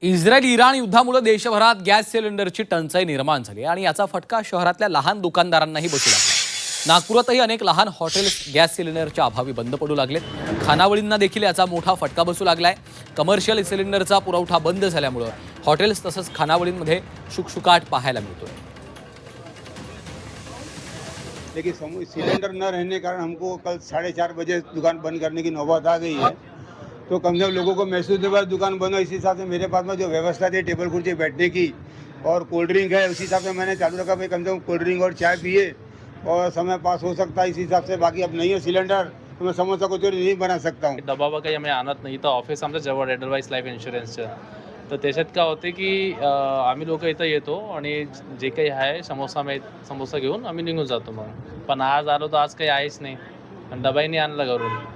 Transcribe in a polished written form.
Israel Iran युद्धामुळे देशभरात gas सिलेंडरची टंचाई निर्माण झाली आणि याचा फटका शहरातल्या लहान दुकानदारांनाही बसू लागला। नागपुरातही अनेक लहान हॉटेल्स गॅस सिलेंडरच्या अभावी बंद पडू लागलेत। खानावळींना देखील याचा मोठा फटका बसू लागलाय। कमर्शियल सिलेंडरचा पुरवठा बंद झाल्यामुळे हॉटेल्स तसंच खानावळींमध्ये शुकशुकाट पाहायला मिळतोय। देखिए सिलेंडर न रहने के कारण हमको कल 4:30 बजे दुकान बंद करने की नौबत आ गई है। तो कम से कम लोगों को महसूस हुआ दुकान बंद हो, इसी हिसाब से मेरे पास में जो व्यवस्था थी टेबल कुर्सी बैठने की और कोल्ड ड्रिंक है, उसी हिसाब से मैंने चालू रखा भाई कम से कम कोल्ड ड्रिंक और चाय पिए और समय पास हो सकता है इसी हिसाब से। बाकी अब नहीं है सिलेंडर तो मैं समोसा कचोरी नहीं बना सकता हूँ। दबाव काही आम्ही आणत नाही, तर ऑफिस आमच्या जवळ एडलवाईस लाईफ इन्शुरन्सचं। तर त्याच्यात काय होते की आम्ही लोक इथं येतो आणि जे काही आहे समोसा घेऊन आम्ही निघून जातो। मग पण आज आलो तर आज काही आहेच नाही आणि डबाही नाही आणला घरून।